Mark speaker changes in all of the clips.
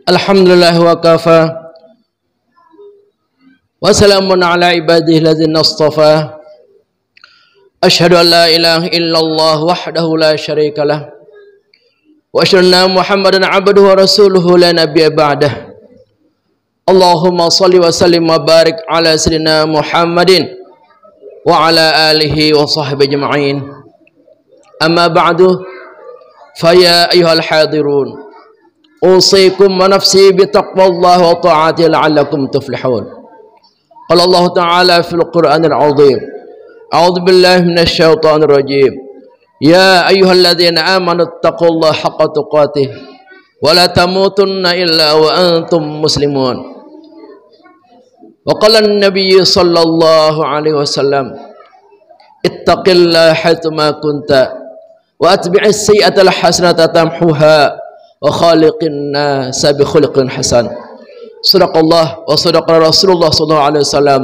Speaker 1: Alhamdulillah wa kafa wa salamun ala ibadihi alladzina istafa. Asyhadu an la ilaha illallah wahdahu la syarika lah wa asyhadu anna Muhammadan abduhu wa rasuluhu la nabiyya ba'dah. Allahumma shalli wa sallim wa barik ala sayyidina Muhammadin wa ala alihi wa sahbihi ajma'in. Amma ba'du, fa ya ayyuhal hadirun, usikum wa nafsi bi taqwallahi wa ta'atihi la'allakum tuflihun. Qala Allah Ta'ala fil Qur'anil 'azim, a'udzu billahi minasy syaithanir rajim. Ya ayyuhalladzina amanu taqullaha haqqa tuqatih wa la tamutunna illa wa antum muslimun. Wa qala an-nabiy sallallahu alaihi wasallam, ittaqillaha haitsu ma kunta wa atbi'is sayyi'atal hasanata tamhuha wa khaliqin nasa bi khuluqin hasan. Sadaqallah wa sadaqa Rasulullah sallallahu alaihi wasallam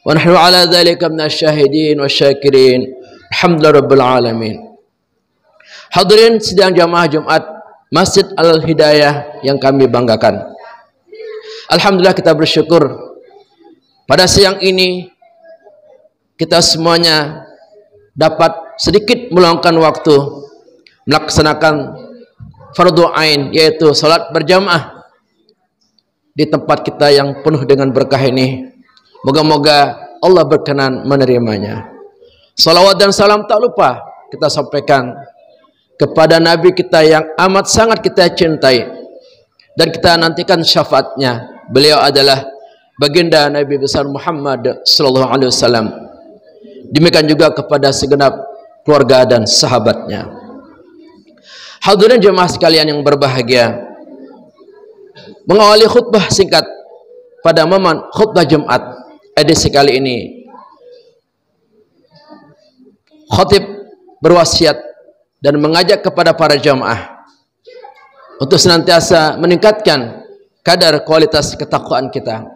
Speaker 1: wa nahnu ala dzalika minasyahidin wasyakirin. Alhamdulillah rabbil alamin. Hadirin sidang jamaah Jumat Masjid Al-Hidayah yang kami banggakan, alhamdulillah kita bersyukur pada siang ini kita semuanya dapat sedikit meluangkan waktu melaksanakan fardu ain, yaitu salat berjamaah di tempat kita yang penuh dengan berkah ini. Moga-moga Allah berkenan menerimanya. Salawat dan salam tak lupa kita sampaikan kepada Nabi kita yang amat sangat kita cintai dan kita nantikan syafaatnya. Beliau adalah baginda Nabi besar Muhammad sallallahu alaihi wasallam. Demikian juga kepada segenap keluarga dan sahabatnya. Hadirin jemaah sekalian yang berbahagia, mengawali khutbah singkat pada momen khutbah Jumat edisi kali ini, khatib berwasiat dan mengajak kepada para jamaah untuk senantiasa meningkatkan kadar kualitas ketakwaan kita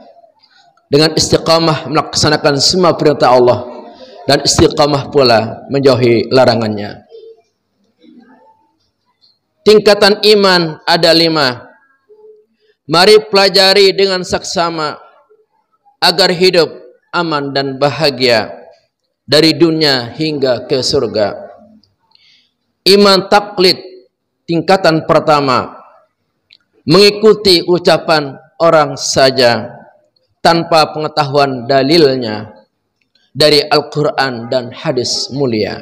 Speaker 1: dengan istiqamah melaksanakan semua perintah Allah dan istiqamah pula menjauhi larangannya. Tingkatan iman ada 5. Mari pelajari dengan saksama agar hidup aman dan bahagia dari dunia hingga ke surga. Iman taklid tingkatan pertama, mengikuti ucapan orang saja tanpa pengetahuan dalilnya dari Al-Quran dan hadis mulia.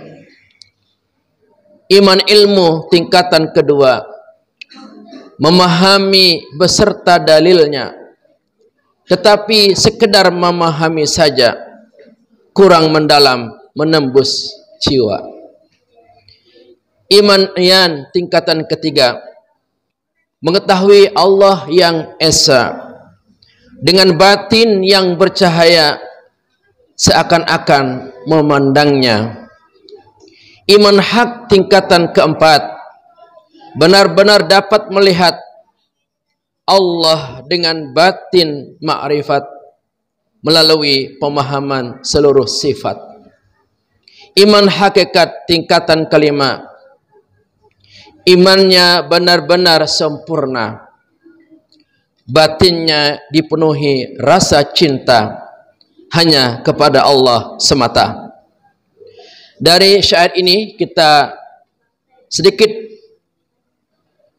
Speaker 1: Iman ilmu tingkatan kedua, memahami beserta dalilnya, tetapi sekedar memahami saja, kurang mendalam, menembus jiwa. Iman iyan tingkatan ketiga, mengetahui Allah yang esa dengan batin yang bercahaya seakan-akan memandangnya. Iman hak tingkatan keempat, benar-benar dapat melihat Allah dengan batin ma'rifat melalui pemahaman seluruh sifat. Iman hakikat tingkatan kelima, imannya benar-benar sempurna, batinnya dipenuhi rasa cinta hanya kepada Allah semata. Dari syair ini kita sedikit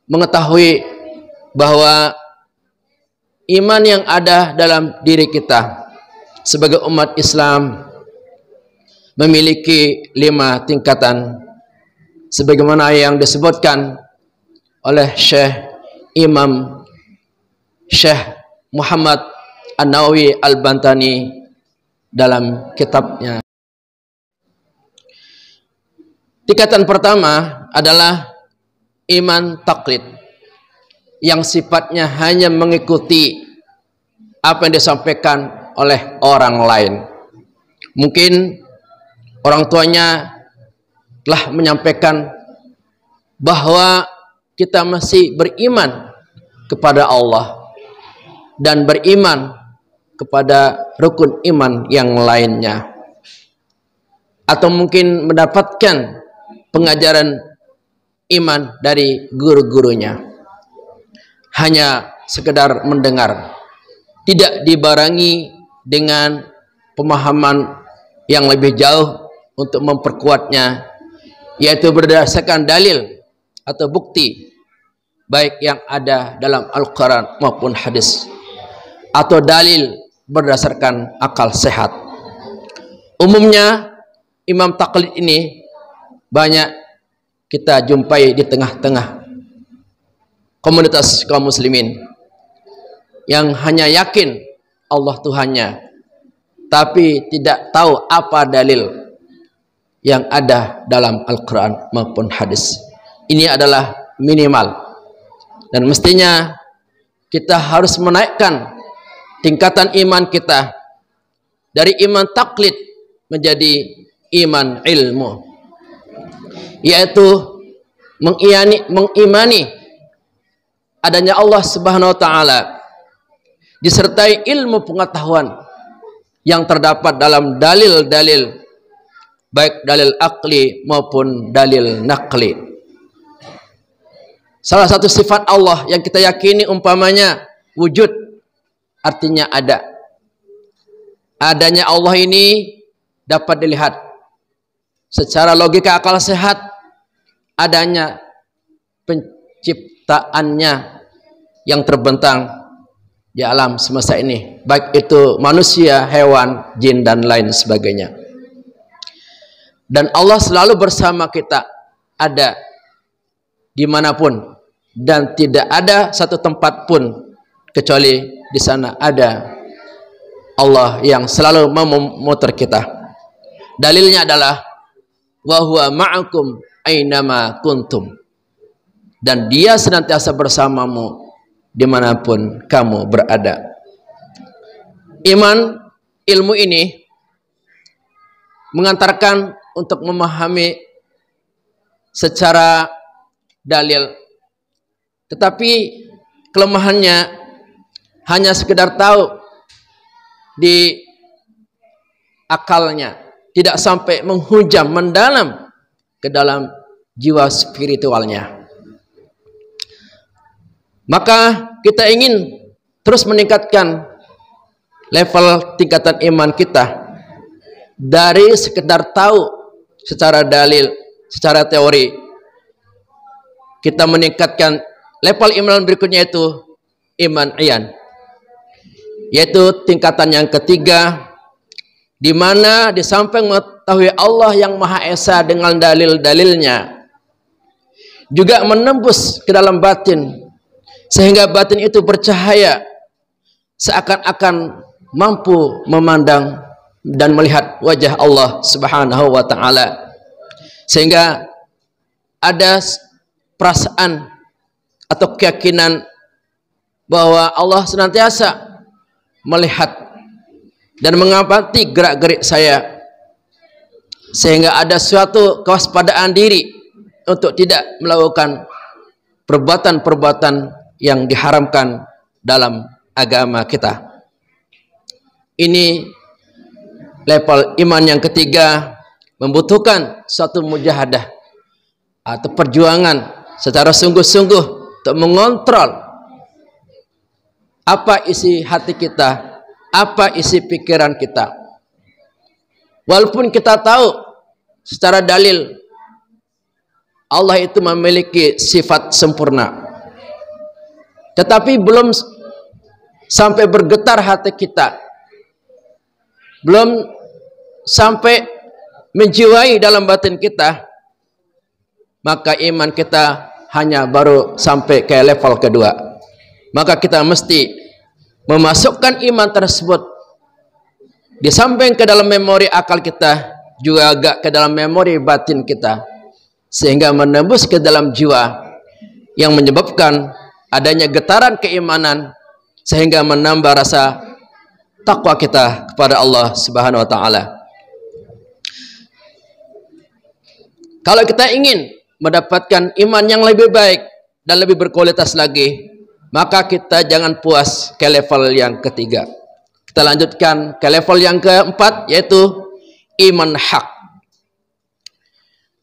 Speaker 1: mengetahui bahwa iman yang ada dalam diri kita sebagai umat Islam memiliki 5 tingkatan sebagaimana yang disebutkan oleh Imam Syekh Muhammad An-Nawawi Al-Bantani dalam kitabnya. Tingkatan pertama adalah iman taklid yang sifatnya hanya mengikuti apa yang disampaikan oleh orang lain. Mungkin orang tuanya telah menyampaikan bahwa kita masih beriman kepada Allah dan beriman kepada rukun iman yang lainnya, atau mungkin mendapatkan pengajaran iman dari guru-gurunya. Hanya sekedar mendengar, tidak dibarengi dengan pemahaman yang lebih jauh untuk memperkuatnya, yaitu berdasarkan dalil atau bukti baik yang ada dalam Al-Quran maupun hadis, atau dalil berdasarkan akal sehat. Umumnya imam taklid ini banyak kita jumpai di tengah-tengah komunitas kaum muslimin yang hanya yakin Allah Tuhannya, tapi tidak tahu apa dalil yang ada dalam Al-Quran maupun hadis. Ini adalah minimal, dan mestinya kita harus menaikkan tingkatan iman kita dari iman taklid menjadi iman ilmu, yaitu mengimani adanya Allah Subhanahu wa taala disertai ilmu pengetahuan yang terdapat dalam dalil-dalil, baik dalil akli maupun dalil nakli. Salah satu sifat Allah yang kita yakini umpamanya wujud, artinya ada. Adanya Allah ini dapat dilihat secara logika akal sehat, adanya penciptaannya yang terbentang di alam semesta ini, baik itu manusia, hewan, jin, dan lain sebagainya. Dan Allah selalu bersama kita, ada dimanapun, dan tidak ada satu tempat pun kecuali di sana ada Allah yang selalu memutar kita. Dalilnya adalah wa huwa ma'akum ainama kuntum, dan dia senantiasa bersamamu dimanapun kamu berada. Iman, ilmu ini mengantarkan untuk memahami secara dalil, tetapi kelemahannya hanya sekedar tahu di akalnya, tidak sampai menghujam mendalam ke dalam jiwa spiritualnya. Maka kita ingin terus meningkatkan level tingkatan iman kita dari sekedar tahu secara dalil, secara teori. Kita meningkatkan level iman berikutnya, itu iman iyan, yaitu tingkatan yang ketiga, di mana di samping mengetahui Allah yang Maha Esa dengan dalil-dalilnya, juga menembus ke dalam batin, sehingga batin itu bercahaya, seakan-akan mampu memandang dan melihat wajah Allah Subhanahu wa taala, sehingga ada perasaan atau keyakinan bahwa Allah senantiasa melihat dan mengamati gerak-gerik saya, sehingga ada suatu kewaspadaan diri untuk tidak melakukan perbuatan-perbuatan yang diharamkan dalam agama kita. Ini level iman yang ketiga, membutuhkan suatu mujahadah atau perjuangan secara sungguh-sungguh untuk mengontrol apa isi hati kita, apa isi pikiran kita. Walaupun kita tahu secara dalil Allah itu memiliki sifat sempurna, tetapi belum sampai bergetar hati kita, belum sampai menjiwai dalam batin kita, maka iman kita hanya baru sampai ke level kedua. Maka kita mesti memasukkan iman tersebut di samping ke dalam memori akal kita, juga agak ke dalam memori batin kita, sehingga menembus ke dalam jiwa, yang menyebabkan adanya getaran keimanan, sehingga menambah rasa takwa kita kepada Allah Subhanahu wa taala. Kalau kita ingin mendapatkan iman yang lebih baik dan lebih berkualitas lagi, maka kita jangan puas ke level yang ketiga. Kita lanjutkan ke level yang keempat, yaitu iman hak.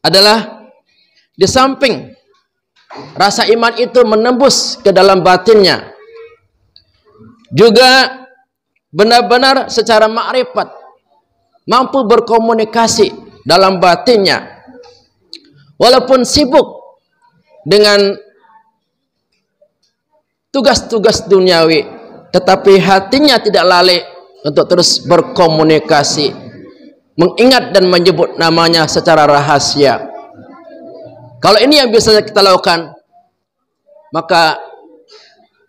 Speaker 1: Adalah di samping rasa iman itu menembus ke dalam batinnya, juga benar-benar secara makrifat mampu berkomunikasi dalam batinnya, walaupun sibuk dengan tugas-tugas duniawi, tetapi hatinya tidak lalai untuk terus berkomunikasi, mengingat dan menyebut namanya secara rahasia. Kalau ini yang bisa kita lakukan, maka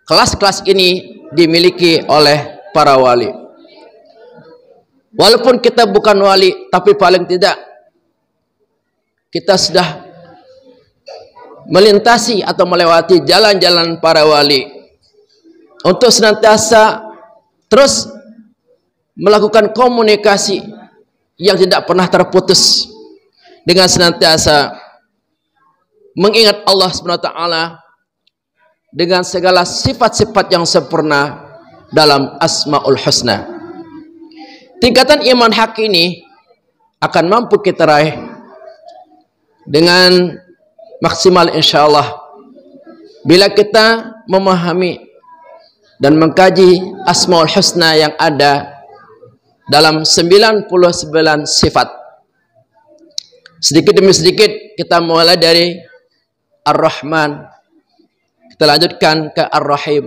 Speaker 1: kelas-kelas ini dimiliki oleh para wali. Walaupun kita bukan wali, tapi paling tidak kita sudah melintasi atau melewati jalan-jalan para wali untuk senantiasa terus melakukan komunikasi yang tidak pernah terputus, dengan senantiasa mengingat Allah SWT dengan segala sifat-sifat yang sempurna dalam Asmaul Husna. Tingkatan iman hak ini akan mampu kita raih dengan maksimal insyaallah bila kita memahami dan mengkaji Asmaul Husna yang ada dalam 99 sifat. Sedikit demi sedikit kita mulai dari Ar-Rahman, kita lanjutkan ke Ar-Rahim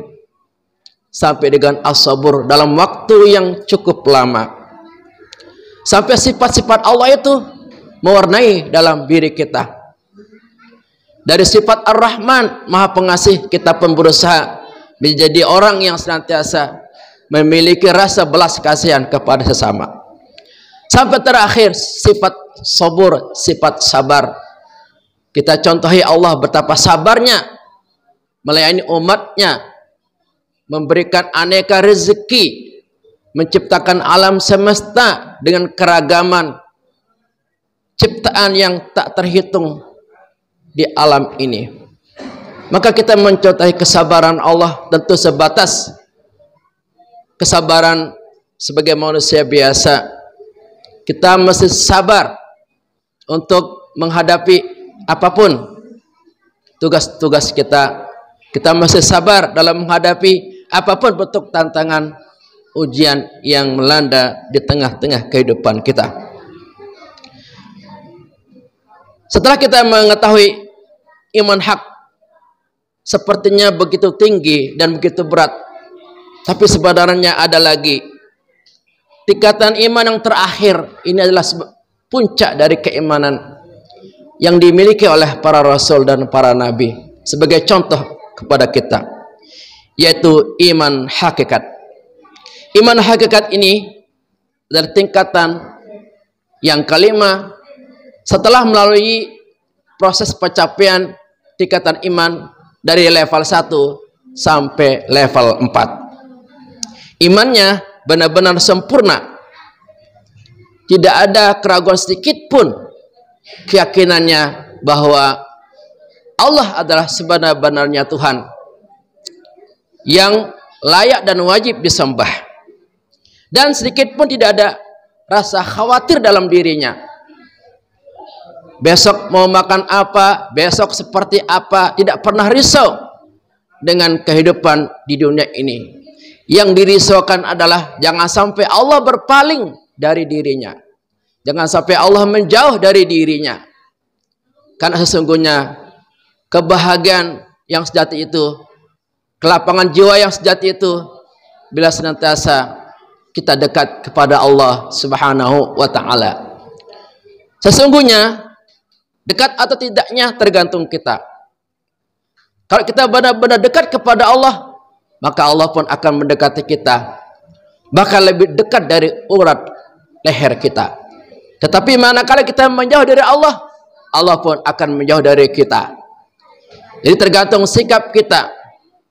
Speaker 1: sampai dengan As-Sabur dalam waktu yang cukup lama, sampai sifat-sifat Allah itu mewarnai dalam diri kita. Dari sifat Ar-Rahman, Maha Pengasih, kita pun berusaha menjadi orang yang senantiasa memiliki rasa belas kasihan kepada sesama. Sampai terakhir sifat Sabur, sifat sabar. Kita contohi Allah betapa sabarnya melayani umatnya, memberikan aneka rezeki, menciptakan alam semesta dengan keragaman ciptaan yang tak terhitung di alam ini. Maka kita mencontohi kesabaran Allah, tentu sebatas kesabaran sebagai manusia biasa. Kita mesti sabar untuk menghadapi apapun tugas-tugas kita. Kita mesti sabar dalam menghadapi apapun bentuk tantangan ujian yang melanda di tengah-tengah kehidupan kita. Setelah kita mengetahui iman hak sepertinya begitu tinggi dan begitu berat, tapi sebenarnya ada lagi tingkatan iman yang terakhir. Ini adalah puncak dari keimanan yang dimiliki oleh para rasul dan para nabi sebagai contoh kepada kita, yaitu iman hakikat. Iman hakikat ini dari tingkatan yang kelima setelah melalui proses pencapaian tingkatan iman dari level 1 sampai level 4. Imannya benar-benar sempurna, tidak ada keraguan sedikit pun keyakinannya bahwa Allah adalah sebenar-benarnya Tuhan yang layak dan wajib disembah, dan sedikit pun tidak ada rasa khawatir dalam dirinya. Besok mau makan apa, besok seperti apa, tidak pernah risau dengan kehidupan di dunia ini. Yang dirisaukan adalah jangan sampai Allah berpaling dari dirinya, jangan sampai Allah menjauh dari dirinya. Karena sesungguhnya kebahagiaan yang sejati itu, kelapangan jiwa yang sejati itu, bila senantiasa kita dekat kepada Allah Subhanahu wa ta'ala. Sesungguhnya dekat atau tidaknya tergantung kita. Kalau kita benar-benar dekat kepada Allah, maka Allah pun akan mendekati kita, bahkan lebih dekat dari urat leher kita. Tetapi manakala kita menjauh dari Allah, Allah pun akan menjauh dari kita. Jadi tergantung sikap kita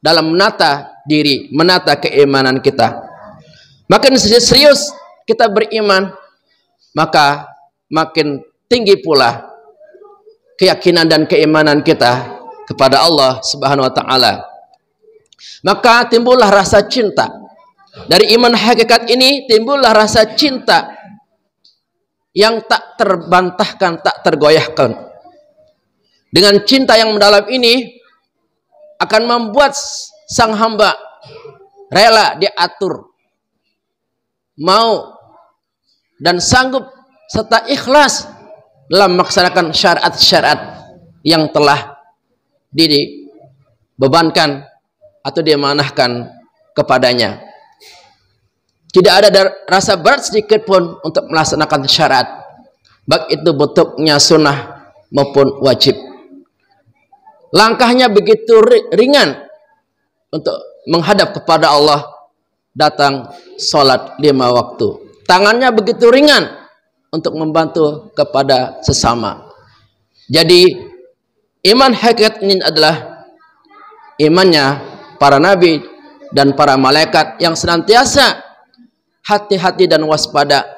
Speaker 1: dalam menata diri, menata keimanan kita. Makin serius kita beriman, maka makin tinggi pula keyakinan dan keimanan kita kepada Allah Subhanahu wa ta'ala. Maka timbullah rasa cinta. Dari iman hakikat ini timbullah rasa cinta yang tak terbantahkan, tak tergoyahkan. Dengan cinta yang mendalam ini akan membuat sang hamba rela diatur, mau dan sanggup serta ikhlas dalam melaksanakan syariat-syariat yang telah dibebankan atau diamanahkan kepadanya. Tidak ada rasa berat sedikit pun untuk melaksanakan syariat, baik itu bentuknya sunnah maupun wajib. Langkahnya begitu ringan untuk menghadap kepada Allah, datang sholat 5 waktu. Tangannya begitu ringan untuk membantu kepada sesama. Jadi iman hakikat ini adalah imannya para nabi dan para malaikat yang senantiasa hati-hati dan waspada.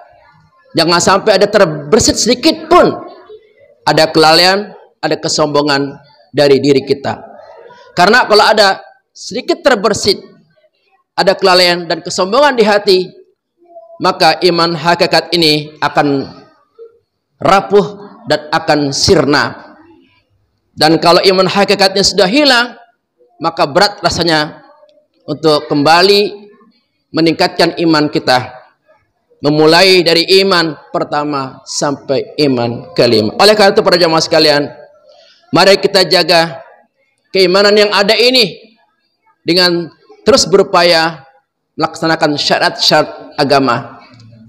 Speaker 1: Jangan sampai ada terbersit sedikit pun ada kelalaian, ada kesombongan dari diri kita. Karena kalau ada sedikit terbersit, ada kelalaian dan kesombongan di hati, maka iman hakikat ini akan rapuh dan akan sirna. Dan kalau iman hakikatnya sudah hilang, maka berat rasanya untuk kembali meningkatkan iman kita, memulai dari iman pertama sampai iman kelima. Oleh karena itu para jamaah sekalian, mari kita jaga keimanan yang ada ini dengan terus berupaya melaksanakan syarat-syarat agama.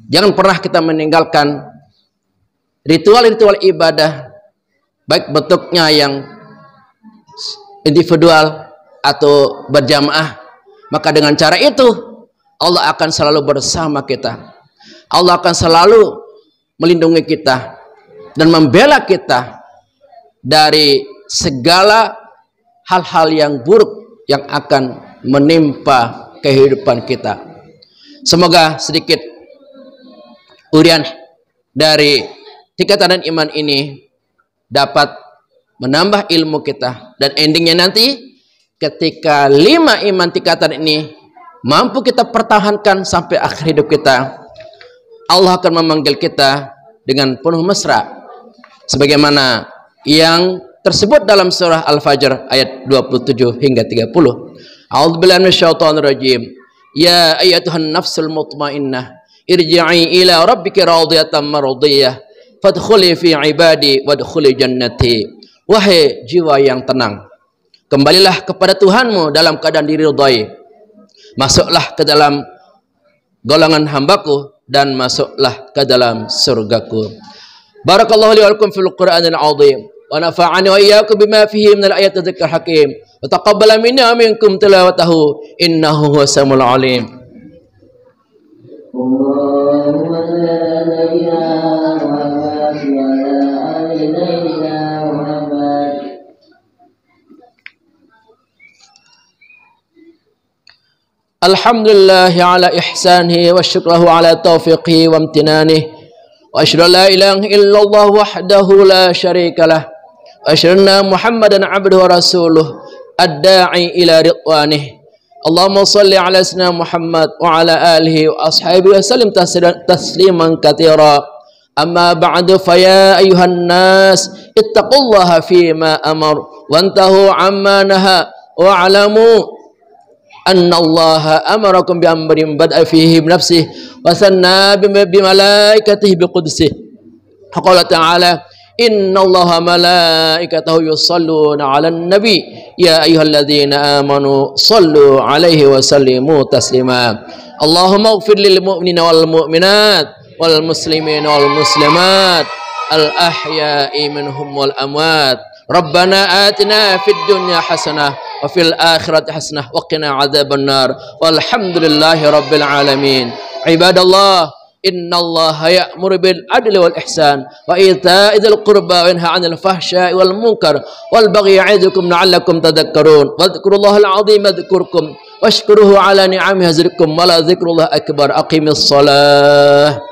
Speaker 1: Jangan pernah kita meninggalkan ritual-ritual ibadah, baik bentuknya yang individual atau berjamaah. Maka dengan cara itu Allah akan selalu bersama kita. Allah akan selalu melindungi kita dan membela kita dari segala hal-hal yang buruk yang akan menimpa kehidupan kita. Semoga sedikit urian dari tingkatan iman ini dapat menambah ilmu kita, dan endingnya nanti ketika 5 iman tingkatan ini mampu kita pertahankan sampai akhir hidup kita, Allah akan memanggil kita dengan penuh mesra sebagaimana yang tersebut dalam surah Al-Fajr ayat 27 hingga 30. A'udzubillahi minasyaitonir rajim. Ya ayyatuhan nafsul mutmainnah, irji'i ila rabbiki radiyatan mardiyah, fadkhuli fi ibadi wadkhuli jannati. Wahai jiwa yang tenang, kembalilah kepada Tuhanmu dalam keadaan diridhai. Masuklah ke dalam golongan hambaku dan masuklah ke dalam surgaku. Barakallahu li wa lakum fil Qur'anil azim wa nafa'ani wa iyyakum bima fihi minal ayati dzikril hakim wa taqabbala minna minkum tilawatahu innahu huwas samiul alim. Allahumma salli ala nabiyyina Muhammad wa ala ali nabiyyina Muhammad. Alhamdulillah ala ihsanihi wa syukrahu ala taufiqihi wa amtinanihi wa asyhadu an la ilaha illallah wahdahu la syarika lah wa asyhadu anna Muhammadan abduhu wa rasuluh ad-da'i ila ridwanihi. Allahumma salli ala sayyidina Muhammad wa ala alihi wa ashabihi wa sallim tasliman katsira. Amma ba'du, fa ya ayuhan nas ittaqullaha fima amar wa antahu amma naha wa alamu anna Allah amarakum bi amrin bada'a fihi bi nafsihi wa sanna bi malaikatihi bi qudsihi. Qala ta'ala inna Allaha malaikatahu yusalluna 'alan nabi ya ayyuhalladzina amanu sallu 'alaihi wa sallimu taslima. Allahumma ighfir lil mu'minina wal mu'minat wal muslimina wal muslimat al ahya'i minhum wal amwat. Rabbana atina fid dunya hasanah wa fil akhirati hasanah wa qina adzabannar walhamdulillahi rabbil alamin. Ibadallah, innallaha ya'muru bil adli wal ihsan wa ita'i dzil qurba wa yanha 'anil fahsya'i wal munkar wal baghi ya'idukum la'allakum tadhakkarun. Wadhkurullahal 'azima yadhkurkum washkuruhu 'ala ni'amihi yazidkum wa la dzikrullahi akbar. Aqimis shalah.